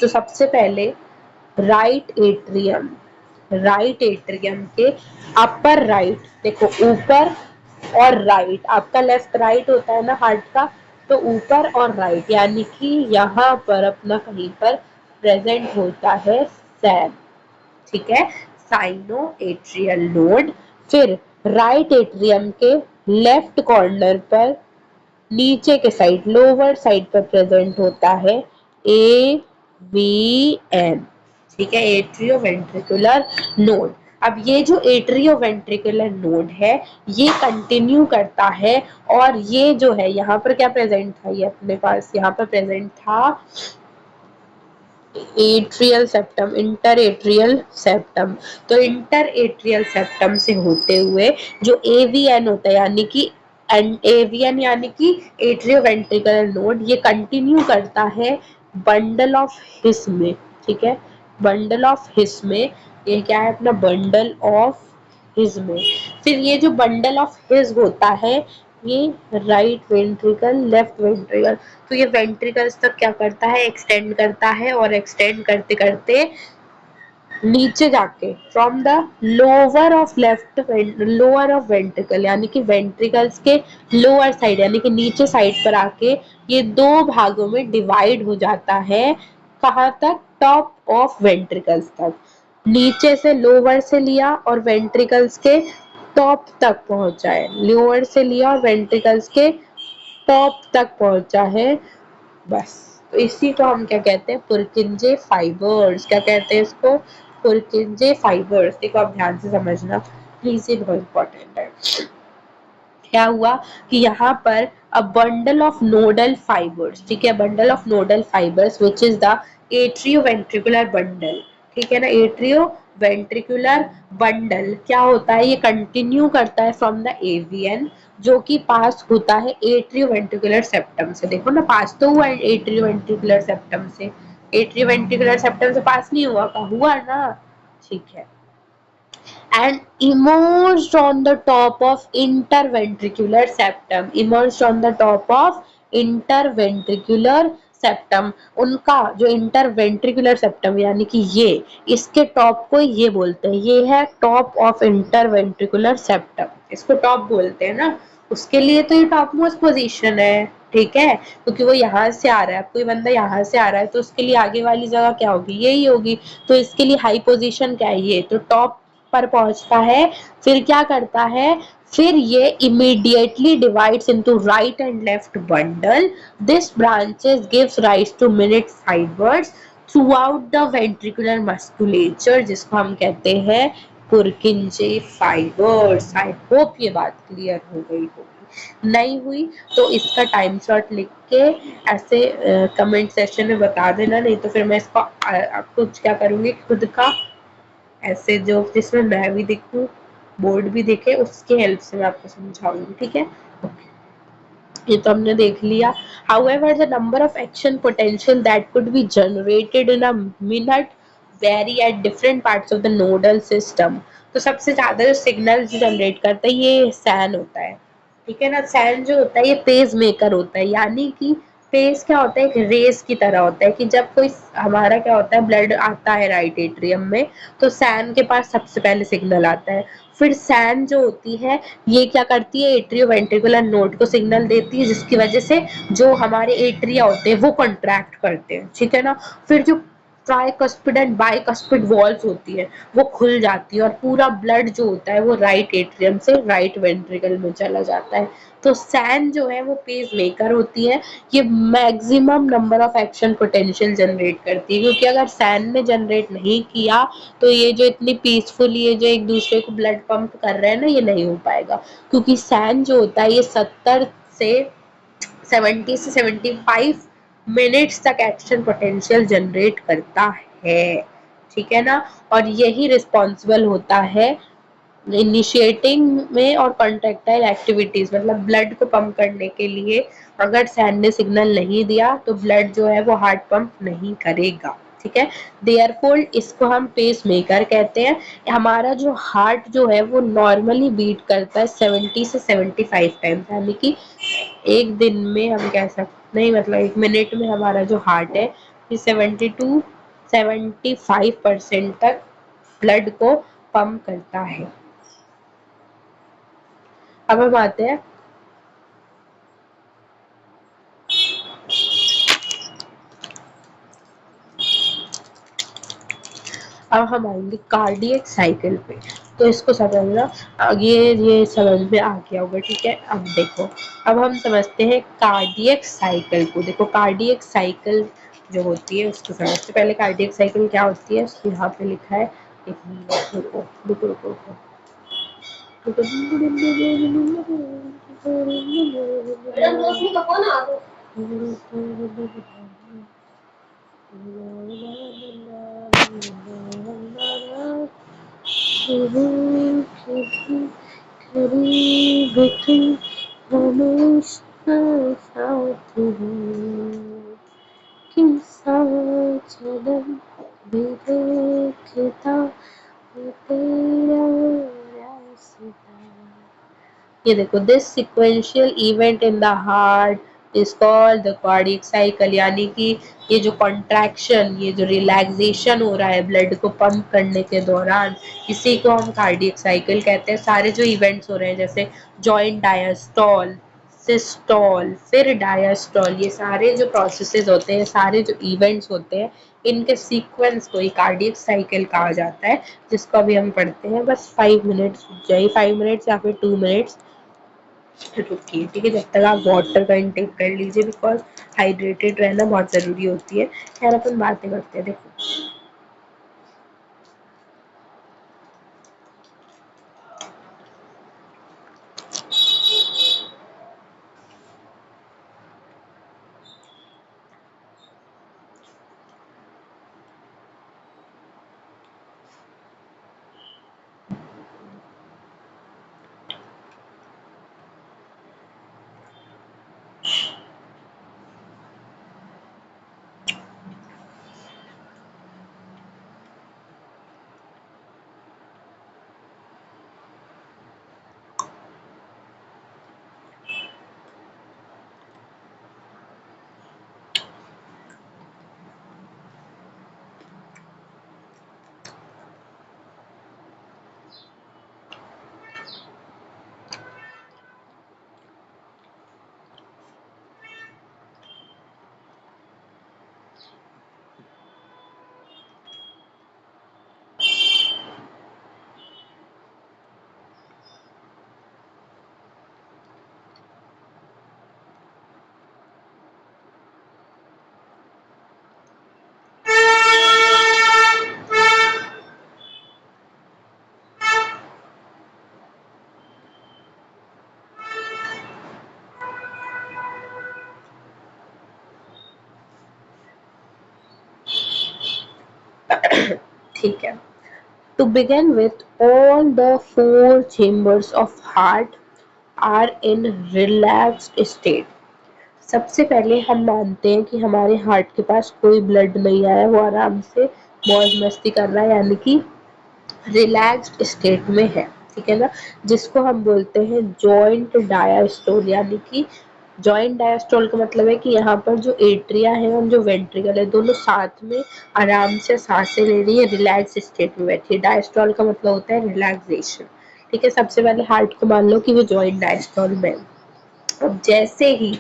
तो सबसे पहले राइट एट्रियम के अपर राइट, देखो ऊपर और राइट, आपका लेफ्ट राइट होता है ना हार्ट का, तो ऊपर और राइट, यानी कि यहाँ पर अपना कहीं पर प्रेजेंट होता है सैम। ठीक है, साइनो एट्रियल नोड। फिर राइट एट्रियम के लेफ्ट कॉर्नर पर नीचे के साइड, लोअर साइड पर प्रेजेंट होता है AVN। ठीक है, एट्रियो वेंट्रिकुलर नोड। अब ये जो एट्रियो वेंट्रिकुलर नोड है ये कंटिन्यू करता है, और ये जो है यहाँ पर क्या प्रेजेंट था, ये अपने पास यहाँ पर प्रेजेंट था atrial septum, inter atrial septum. तो इंटर एट्रियल सेप्टम से होते हुए जो AVN होता है, यानी कि AVN यानी कि एट्रियो वेंट्रिकुलर नोड, ये कंटिन्यू करता है बंडल ऑफ हिस में। ठीक है, बंडल ऑफ हिस में, ये क्या है अपना बंडल ऑफ हिज में। फिर ये जो बंडल ऑफ हिज होता है ये राइट वेंट्रिकल लेफ्ट वेंट्रिकल, तो ये वेंट्रिकल्स तक क्या करता है, एक्सटेंड करता है, और एक्सटेंड करते करते नीचे जाके from the lower of ventricle, यानी कि वेंट्रिकल्स के लोअर साइड, यानी कि नीचे साइड पर आके ये दो भागों में डिवाइड हो जाता है। कहाँ तक, टॉप ऑफ वेंट्रिकल्स तक। नीचे से लोअर से लिया और वेंट्रिकल्स के टॉप तक पहुंचा है, लोअर से लिया और वेंट्रिकल्स के टॉप तक पहुंचा है, बस। तो इसी को हम क्या कहते हैं, पुरकिंजे फाइबर्स। क्या कहते हैं इसको, पुरकिंजे फाइबर्स। देखो आप ध्यान से समझना प्लीज, ये बहुत इंपॉर्टेंट है। क्या हुआ कि यहाँ पर a bundle of nodal fibres, ठीक है, bundle of nodal fibres which is the atrioventricular bundle. ठीक है ना, एट्रियो वेंट्रिकुलर बंडल क्या होता है, ये कंटिन्यू करता है फ्रॉम द एवियन, जो कि पास होता है एट्रियोवेंट्रिकुलर सेप्टम से। देखो ना, पास तो हुआ एट्रियोवेंट्रिकुलर सेप्टम से, एट्रियोवेंट्रिकुलर सेप्टम से पास नहीं हुआ का हुआ ना, ठीक है। And emerged on the top of interventricular septum, emerged on the top of interventricular septum। उनका जो इंटरवेंट्रिकुलर सेप्टम यानी कि ये, इसके टॉप को ये बोलते हैं, ये है टॉप ऑफ इंटरवेंट्रिकुलर सेप्टम, इसको टॉप बोलते हैं ना, उसके लिए तो ये टॉप मोस्ट पोजीशन है, ठीक है, क्योंकि वो यहाँ से आ रहा है, कोई बंदा यहाँ से आ रहा है तो उसके लिए आगे वाली जगह क्या होगी, यही होगी, तो इसके लिए हाई पोजीशन क्या है, ये तो टॉप पर पहुंचता है। फिर क्या करता है, फिर ये immediately divides into right and left bundle, this branches gives rise to minute fibres throughout the ventricular musculature, जिसको हम कहते हैं पुरकिंजे फाइबर्स। आई होप ये बात क्लियर हो गई होगी, नहीं हुई तो इसका टाइम स्लॉट लिख के ऐसे कमेंट सेक्शन में बता देना, नहीं तो फिर मैं इसको आपको क्या करूंगी, खुद का ऐसे जो जिसमें मैं भी दिखूं, बोर्ड भी दिखे, उसके हेल्प से मैं आपको समझाऊंगी, ठीक है। ये तो हमने देख लिया। However, the number of action potential that could be generated in a minute vary at different parts of the nodal system। तो सबसे ज्यादा जो सिग्नल जनरेट करता है ये सैन होता है, ठीक है ना। सैन जो होता है ये पेस मेकर होता है, यानी कि पेस क्या होता है, एक रेस की तरह होता है, कि जब कोई हमारा क्या होता है, ब्लड आता है राइट एट्रियम में, तो सैन के पास सबसे पहले सिग्नल आता है, फिर सैन जो होती है ये क्या करती है, एट्रियोवेंट्रिकुलर नोड को सिग्नल देती है, जिसकी वजह से जो हमारे एट्रिया होते हैं वो कॉन्ट्रैक्ट करते हैं, ठीक है ना। फिर जो ट्राइकस्पिड एंड बाइकस्पिड वॉल्स होती है वो खुल जाती है, और पूरा ब्लड जो होता है वो राइट एट्रियम से राइट वेंट्रिकल में चला जाता है। तो सैन जो है वो पेस मेकर होती है, ये maximum number of action potential generate करती है, क्योंकि अगर सैन ने जनरेट नहीं किया तो ये जो इतनी पीसफुली ये जो एक दूसरे को ब्लड पंप कर रहे हैं ना, ये नहीं हो पाएगा, क्योंकि सैन जो होता है ये 70 से 75 मिनट्स तक एक्शन पोटेंशियल जनरेट करता है, ठीक है ना। और यही रिस्पॉन्सिबल होता है इनिशिएटिंग में और कॉन्ट्रेक्टाइल एक्टिविटीज, मतलब ब्लड को पंप करने के लिए अगर सैन ने सिग्नल नहीं दिया तो ब्लड जो है वो हार्ट पंप नहीं करेगा, ठीक है। देयरफॉर इसको हम पेस मेकर कहते हैं। हमारा जो हार्ट जो है वो नॉर्मली बीट करता है 70 से 75 टाइम्स, यानी कि एक दिन में हम कह सकते नहीं, मतलब एक मिनट में हमारा जो हार्ट है ये 70 to 75% तक ब्लड को पंप करता है। अब हम आते हैं अब हम आएंगे कार्डियक साइकिल पे, तो इसको समझना, ये समझ में आ गया होगा, ठीक है। अब देखो, अब हम समझते हैं कार्डियक साइकिल को। देखो कार्डियक साइकिल जो होती है उसको समझते पहले, कार्डियक साइकिल क्या होती है उसको यहाँ पे लिखा है, एक मिनट रुको रुको रुको रुको। हमेशा साथ हो किस्सा जन्म भी देखता हूँ तेरा रास्ता। ये देखो, this sequential event in the heart is called the cardiac cycle, यानी कि ये जो कॉन्ट्रैक्शन, ये जो रिलैक्सेशन हो रहा है ब्लड को पंप करने के दौरान, इसी को हम कार्डियक साइकिल कहते हैं। सारे जो इवेंट्स हो रहे हैं जैसे जॉइंट डायस्टॉल, सिस्टोल, फिर डायस्टॉल, ये सारे जो प्रोसेसेस होते हैं, सारे जो इवेंट्स होते हैं, इनके सीक्वेंस को ही कार्डियक साइकिल कहा जाता है, जिसको अभी हम पढ़ते हैं। बस 5 मिनट्स रुक जाइए, 5 मिनट्स या फिर 2 मिनट्स रुकिए, ठीक है, जब तक आप वाटर का इंटेक कर लीजिए, बिकॉज हाइड्रेटेड रहना बहुत ज़रूरी होती है। खैर अपन बातें करते हैं। देखो ठीक है। To begin with, all the four chambers of heart are in relaxed state. सबसे पहले हम मानते हैं कि हमारे हार्ट के पास कोई ब्लड नहीं आया, वो आराम से मौज मस्ती कर रहा है, यानी कि रिलैक्स्ड स्टेट में है, ठीक है ना। जिसको हम बोलते हैं जॉइंट डायास्टोल, यानी कि जॉइंट डायस्टोल का मतलब है कि यहाँ पर जो एट्रिया है और जो वेंट्रिकल है दोनों साथ में आराम से सांसें ले रही है, रिलैक्स स्टेट में बैठी है। डायस्टोल का मतलब होता है रिलैक्सेशन, ठीक है। सबसे पहले हार्ट को मान लो कि वो जॉइंट डायस्टोल में है। अब जैसे ही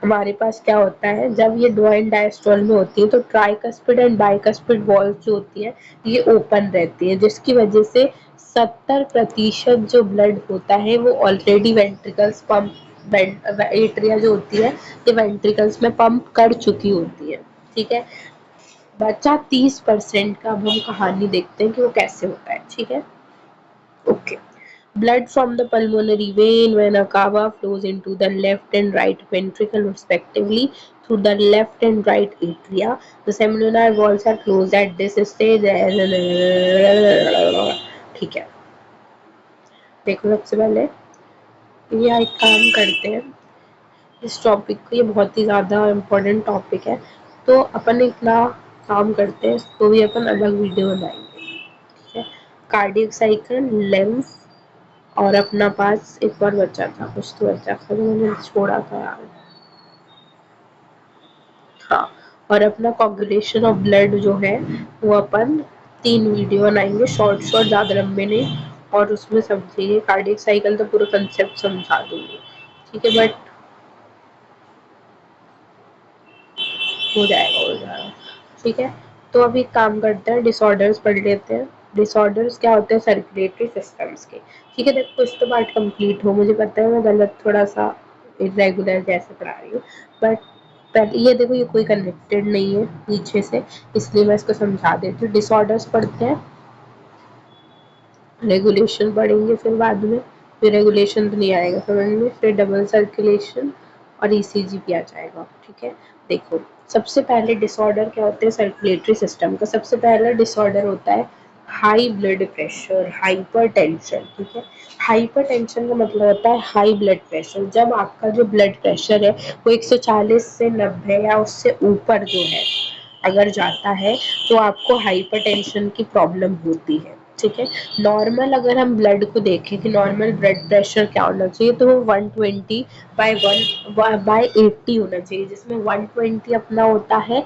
हमारे पास क्या होता है, जब ये जॉइंट डायस्टोल में होती है तो ट्राइकस्पिड एंड बाइकस्पिड वॉल्व जो होती है ये ओपन रहती है, जिसकी वजह से 70% जो ब्लड होता है वो ऑलरेडी वेंट्रिकल्स पंप, एट्रिया जो होती है ये वेंट्रिकल्स में पंप कर चुकी होती है, ठीक है। बचा 30% का, अब हम कहानी देखते हैं कि वो कैसे होता है, ठीक है। Okay. Blood from the pulmonary vein vena cava flows into the left and right ventricle respectively through the left and right atria. The seminal walls are closed at this stage. ठीक है। देखो सबसे पहले ये एक काम करते हैं, इस टॉपिक को, ये बहुत ही ज़्यादा इम्पोर्टेंट टॉपिक है, तो अपन एक ना काम करते हैं, इसको भी अपन अलग वीडियो बनाएंगे, ठीक है। कार्डियक साइकिल, लेंस, और अपना पास एक और बच्चा था, कुछ तो बच्चा था जो मैंने छोड़ा था यार। हाँ, और अपना कोगुलेशन ऑफ ब्लड जो है वो अपन 3 वीडियो बनाएंगे, शॉर्ट शॉर्ट, ज़्यादा लंबे नहीं, और उसमें समझिए कार्डियक साइकिल तो पूरा कंसेप्ट समझा दूंगी, ठीक है। बट हो जाएगा, हो जाएगा, ठीक है। तो अभी काम करते हैं, डिसऑर्डर्स पढ़ लेते हैं। डिसऑर्डर्स क्या होते हैं, सर्कुलेटरी सिस्टम्स के, ठीक है। देखो कुछ तो पार्ट कंप्लीट हो, मुझे पता है मैं गलत थोड़ा सा इरेगुलर जैसे पढ़ा रही हूँ, बट पहले ये देखो ये कोई कनेक्टेड नहीं है पीछे से, इसलिए मैं इसको समझा देती हूँ। डिसऑर्डर्स पढ़ते हैं, रेगुलेशन पढ़ेंगे फिर बाद में, फिर रेगुलेशन तो नहीं आएगा समझ में, फिर डबल सर्कुलेशन और ईसीजी भी आ जाएगा, ठीक है। देखो सबसे पहले डिसऑर्डर क्या होते हैं सर्कुलेटरी सिस्टम का। सबसे पहला डिसऑर्डर होता है हाई ब्लड प्रेशर, हाइपरटेंशन, ठीक है। हाइपरटेंशन का मतलब होता है हाई ब्लड प्रेशर। जब आपका जो ब्लड प्रेशर है वो 140 से 90 या उससे ऊपर जो है अगर जाता है तो आपको हाइपरटेंशन की प्रॉब्लम होती है, ठीक है। नॉर्मल अगर हम ब्लड को देखें कि नॉर्मल ब्लड प्रेशर क्या होना चाहिए, तो वो 120 बाई 80 होना चाहिए, जिसमें 120 अपना होता है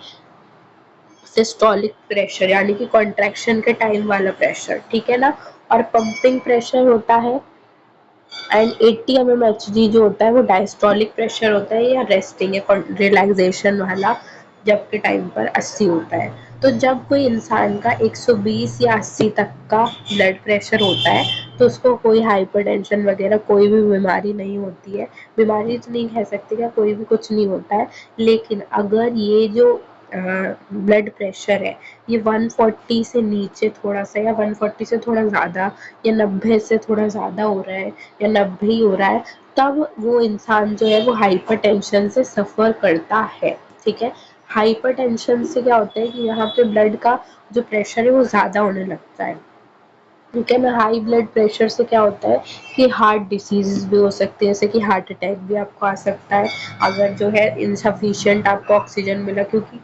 सिस्टोलिक प्रेशर, यानी कि कॉन्ट्रैक्शन के टाइम वाला प्रेशर, ठीक है ना। और पंपिंग प्रेशर होता है, एंड 80 mmHg जो होता है वो डायस्टोलिक प्रेशर होता है या रेस्टिंग या रिलैक्सेशन वाला, जब के टाइम पर 80 होता है। तो जब कोई इंसान का 120 या 80 तक का ब्लड प्रेशर होता है तो उसको कोई हाइपरटेंशन वगैरह कोई भी बीमारी नहीं होती है। बीमारी तो नहीं कह सकते, क्या कोई भी कुछ नहीं होता है, लेकिन अगर ये जो ब्लड प्रेशर है ये 140 से नीचे थोड़ा सा, या 140 से थोड़ा ज़्यादा, या 90 से थोड़ा ज़्यादा हो रहा है, या 90 ही हो रहा है, तब वो इंसान जो है वो हाइपरटेंशन से सफ़र करता है, ठीक है। हाइपरटेंशन से क्या होता है कि यहाँ पे ब्लड का जो प्रेशर है वो ज़्यादा होने लगता है, ठीक है ना। हाई ब्लड प्रेशर से क्या होता है कि हार्ट डिसीजेस भी हो सकते हैं, जैसे कि हार्ट अटैक भी आपको आ सकता है अगर जो है इनसफिशिएंट आपको ऑक्सीजन मिला, क्योंकि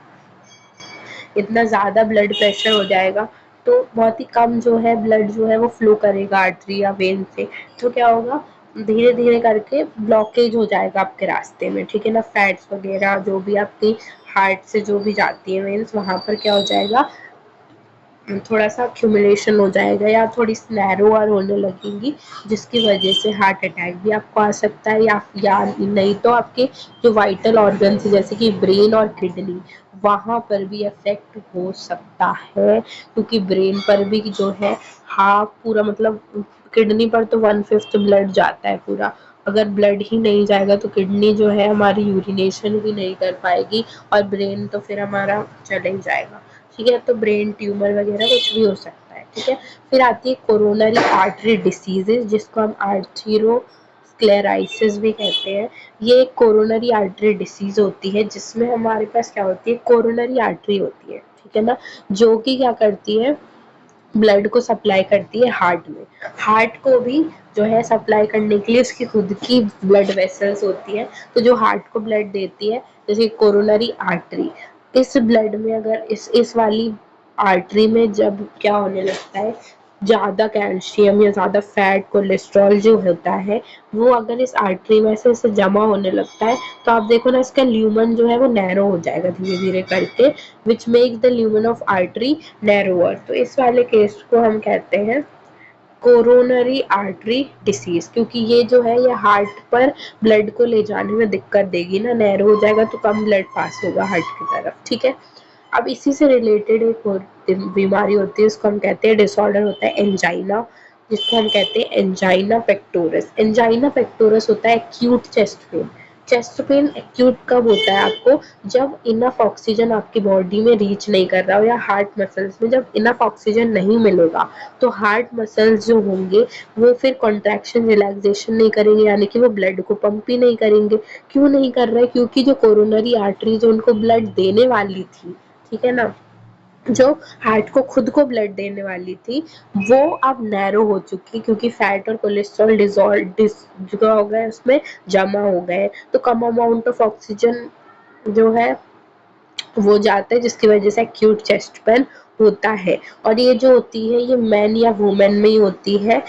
इतना ज़्यादा ब्लड प्रेशर हो जाएगा तो बहुत ही कम जो है ब्लड जो है वो फ्लो करेगा आर्टरी या वेन से, तो क्या होगा धीरे धीरे करके ब्लॉकेज हो जाएगा आपके रास्ते में, ठीक है ना। फैट्स वगैरह जो भी आपकी हार्ट से जो भी जाती है वेन्स, वहाँ पर क्या हो जाएगा, थोड़ा सा एक्यूमुलेशन हो जाएगा या थोड़ी नैरोअर होने लगेंगी, जिसकी वजह से हार्ट अटैक भी आपको आ सकता है, या नहीं तो आपके जो वाइटल ऑर्गन्स जैसे कि ब्रेन और किडनी, वहाँ पर भी इफेक्ट हो सकता है, क्योंकि ब्रेन पर भी जो है हाफ पूरा, मतलब किडनी पर तो 1/5 ब्लड जाता है पूरा, अगर ब्लड ही नहीं जाएगा तो किडनी जो है हमारी यूरिनेशन भी नहीं कर पाएगी, और ब्रेन तो फिर हमारा चले ही जाएगा, ठीक है। तो ब्रेन ट्यूमर वगैरह कुछ भी हो सकता है, ठीक है। फिर आती है कोरोनरी आर्टरी डिसीजेज, जिसको हम आर्थीरोस्क्लेराइसिस भी कहते हैं। ये एक कोरोनरी आर्टरी डिसीज होती है जिसमें हमारे पास क्या होती है, कोरोनरी आर्टरी होती है, ठीक है ना, जो कि क्या करती है, ब्लड को सप्लाई करती है हार्ट में। हार्ट को भी जो है सप्लाई करने के लिए उसकी खुद की ब्लड वेसल्स होती है, तो जो हार्ट को ब्लड देती है, जैसे कोरोनरी आर्टरी, इस ब्लड में अगर इस वाली आर्टरी में जब क्या होने लगता है, ज़्यादा कैल्शियम या ज़्यादा फैट, कोलेस्ट्रॉल जो होता है, वो अगर इस आर्टरी में से इसे जमा होने लगता है, तो आप देखो ना इसका ल्यूमन जो है वो नैरो हो जाएगा धीरे धीरे करके, which make the lumen of artery narrower. तो इस वाले केस को हम कहते हैं कोरोनरी आर्टरी डिसीज, क्योंकि ये जो है ये हार्ट पर ब्लड को ले जाने में दिक्कत देगी ना, नैरो हो जाएगा तो कम ब्लड पास होगा हार्ट की तरफ, ठीक है। अब इसी से रिलेटेड एक और बीमारी होती है, उसको हम कहते हैं, डिसऑर्डर होता है एंजाइना, जिसको हम कहते हैं एंजाइना पेक्टोरस। एंजाइना पेक्टोरस होता है acute chest pain. Chest pain acute कब होता है आपको, जब इनफ ऑक्सीजन आपकी बॉडी में रीच नहीं कर रहा हो, या हार्ट मसल्स में जब इनफ ऑक्सीजन नहीं मिलेगा, तो हार्ट मसल्स जो होंगे वो फिर कॉन्ट्रैक्शन रिलैक्सेशन नहीं करेंगे, यानी कि वो ब्लड को पंप ही नहीं करेंगे। क्यों नहीं कर रहे, क्योंकि जो कोरोनरी आर्टरी जो उनको ब्लड देने वाली थी, ठीक है ना, जो हार्ट को खुद को ब्लड देने वाली थी, वो अब नैरो हो चुकी, क्योंकि फैट और कोलेस्ट्रॉल जो हो गए उसमें जमा हो गए, तो कम अमाउंट ऑफ ऑक्सीजन जो है वो जाता है, जिसकी वजह से एक्यूट चेस्ट पेन होता है। और ये जो होती है ये मैन या वुमेन में ही होती है,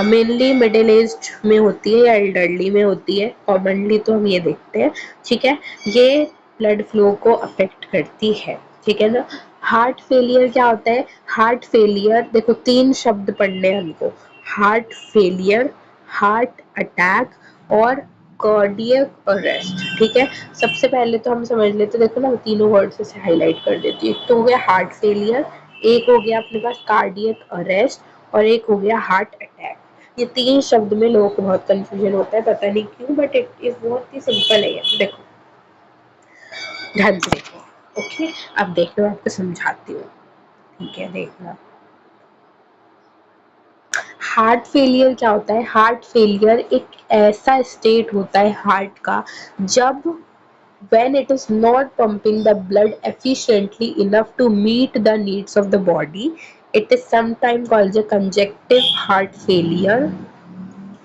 मेनली मिडिल एज्ड में होती है या एल्डरली में होती है, कॉमनली तो हम ये देखते हैं, ठीक है। ये ब्लड फ्लो को अफेक्ट करती है, ठीक है ना। हार्ट फेलियर क्या होता है, हार्ट फेलियर देखो 3 शब्द पढ़ने हैं हमको, हार्ट फेलियर, हार्ट अटैक और कार्डियक अरेस्ट, ठीक है। सबसे पहले तो हम समझ लेते, देखो ना तीनों वर्ड्स से हाईलाइट कर देती हूँ। एक तो हो गया हार्ट फेलियर, एक हो गया अपने पास कार्डियक अरेस्ट और एक हो गया हार्ट अटैक। ये 3 शब्द में लोगों को बहुत कंफ्यूजन होता है, पता नहीं क्यों, बट इट इज बहुत ही सिंपल है ये। देखो ध्यान से देखो, ओके। अब देख लो, आपको समझाती हूँ, ठीक है, देखना। हार्ट फेलियर क्या होता है, हार्ट फेलियर एक ऐसा स्टेट होता है हार्ट का, जब when it is not pumping the blood efficiently enough to meet the needs of the body, it is sometimes called a congestive heart failure,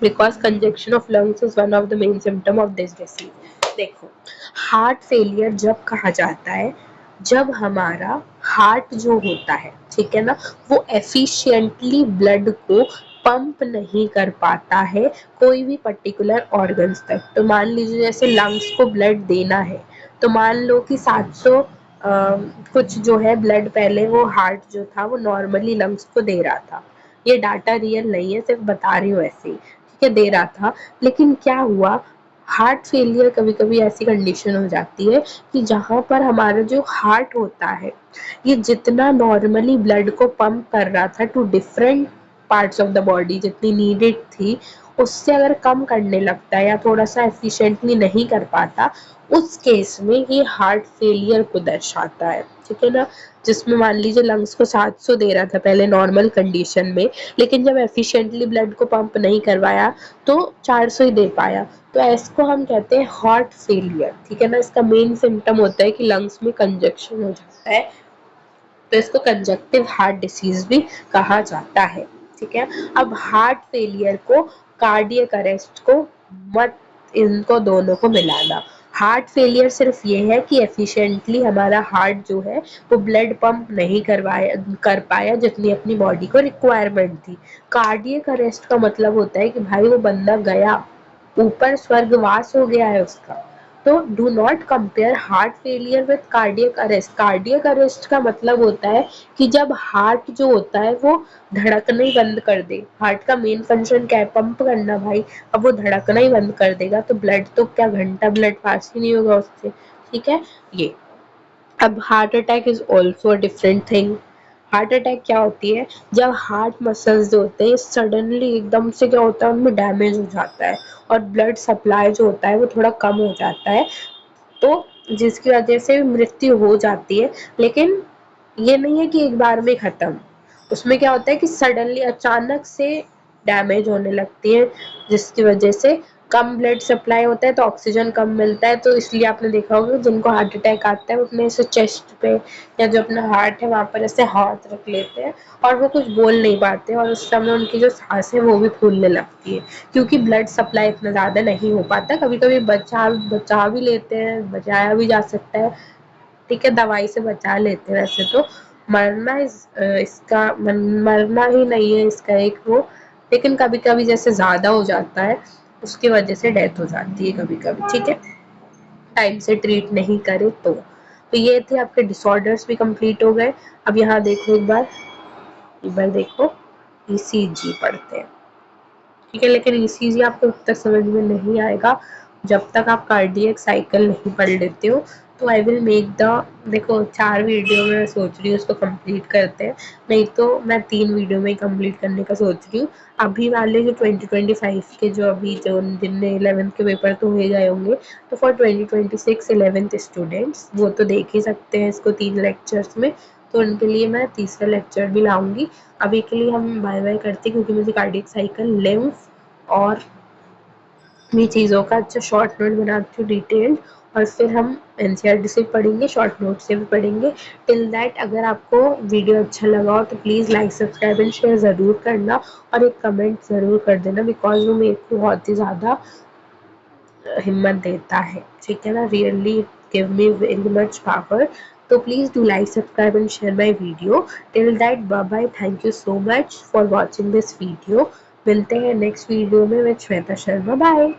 because congestion of lungs is one of the main symptom of this disease। देखो, heart failure जब कहा जाता है जब हमारा heart जो होता है, ठीक है ना, वो एफिशिएंटली ब्लड को पंप नहीं कर पाता है कोई भी पर्टिकुलर ऑर्गन्स तक। तो मान लीजिए जैसे लंग्स को ब्लड देना है, तो मान लो कि 700 कुछ जो है ब्लड, पहले वो हार्ट जो था वो नॉर्मली लंग्स को दे रहा था, ये डाटा रियल नहीं है, सिर्फ बता रही हूँ ऐसे ही, ठीक है, दे रहा था। लेकिन क्या हुआ, हार्ट फेलियर कभी कभी ऐसी कंडीशन हो जाती है कि जहाँ पर हमारा जो हार्ट होता है, ये जितना नॉर्मली ब्लड को पंप कर रहा था two different parts of the body, जितनी नीडेड थी, उससे अगर कम करने लगता है या थोड़ा सा एफिशिएंटली नहीं कर पाता, उस केस में ये हार्ट फेलियर को दर्शाता है, ठीक है ना। जिसमें मान लीजिए लंग्स को 700 दे रहा था पहले नॉर्मल कंडीशन में, लेकिन जब एफिशिएंटली ब्लड को पंप नहीं करवाया तो 400 ही दे पाया, तो इसको हम कहते हैं हार्ट फेलियर, ठीक है ना। इसका मेन सिम्टम होता है कि लंग्स में कंजक्शन हो जाता है, तो इसको कंजक्टिव हार्ट डिसीज भी कहा जाता है, ठीक है। अब हार्ट फेलियर को कार्डियक अरेस्ट को मत, इनको दोनों को मिलाना। हार्ट फेलियर सिर्फ ये है कि एफिशिएंटली हमारा हार्ट जो है वो ब्लड पंप नहीं कर पाया जितनी अपनी बॉडी को रिक्वायरमेंट थी। कार्डियक अरेस्ट का मतलब होता है कि भाई वो बंदा गया, ऊपर स्वर्गवास हो गया है उसका। तो do not compare heart failure with cardiac arrest. Cardiac arrest का मतलब होता है कि जब हार्ट जो होता है वो धड़कना ही बंद कर दे। हार्ट का मेन फंक्शन क्या है, पंप करना भाई, अब वो धड़कना ही बंद कर देगा तो ब्लड तो क्या घंटा ब्लड पास ही नहीं होगा उससे, ठीक है ये। अब heart attack is also a different thing. Heart attack क्या होती है, जब हार्ट मसल्स जो होते हैं सडनली एकदम से क्या होता है उनमें डैमेज हो जाता है और ब्लड सप्लाई जो होता है वो थोड़ा कम हो जाता है, तो जिसकी वजह से मृत्यु हो जाती है। लेकिन ये नहीं है कि एक बार में खत्म, उसमें क्या होता है कि सडनली अचानक से डैमेज होने लगती है, जिसकी वजह से कम ब्लड सप्लाई होता है तो ऑक्सीजन कम मिलता है, तो इसलिए आपने देखा होगा जिनको हार्ट अटैक आता है वो अपने ऐसे चेस्ट पे या जो अपना हार्ट है वहाँ पर ऐसे हाथ रख लेते हैं और वो कुछ बोल नहीं पाते और उस समय उनकी जो सांस है वो भी फूलने लगती है, क्योंकि ब्लड सप्लाई इतना ज़्यादा नहीं हो पाता। कभी कभी बचा भी लेते हैं, बचाया भी जा सकता है, ठीक है, दवाई से बचा लेते हैं वैसे तो। मरना मरना ही नहीं है इसका एक वो, लेकिन कभी कभी जैसे ज़्यादा हो जाता है उसकी वजह से डेथ हो जाती है कभी कभी, ठीक है, टाइम से ट्रीट नहीं करे तो ये थे आपके डिसऑर्डर्स भी कंप्लीट हो गए। अब यहाँ देखो एक बार देखो ईसीजी पढ़ते हैं, ठीक है, लेकिन ईसीजी आपको तब तक समझ में नहीं आएगा जब तक आप कार्डियक साइकिल नहीं पढ़ लेते हो। तो आई विल मेक द, देखो 4 वीडियो में सोच रही हूँ उसको कंप्लीट करते हैं, नहीं तो मैं 3 वीडियो में ही कंप्लीट करने का सोच रही हूँ। अभी वाले जो 2025 के जो अभी जो जिनने 11th के पेपर तो हो ही गए होंगे, तो फॉर 2026 11th स्टूडेंट्स वो तो देख ही सकते हैं इसको 3 लेक्चर्स में, तो उनके लिए मैं तीसरा लेक्चर भी लाऊंगी। अभी के लिए हम बाय बाय करते हैं क्योंकि मुझे कार्डियक साइकिल लिम्फ और भी चीज़ों का अच्छा शॉर्ट नोट बनाती हूँ डिटेल्ड, और फिर हम एनसीईआरटी से पढ़ेंगे, शॉर्ट नोट से भी पढ़ेंगे। टिल दैट अगर आपको वीडियो अच्छा लगा हो तो please like subscribe and share ज़रूर करना और एक कमेंट ज़रूर कर देना, बिकॉज वो मेरे को बहुत ही ज़्यादा हिम्मत देता है, ठीक है ना, really give me very much power. तो please do like subscribe and share my video. Till that bye bye, thank you so much for watching this video. मिलते हैं नेक्स्ट वीडियो में श्वेता शर्मा, बाय।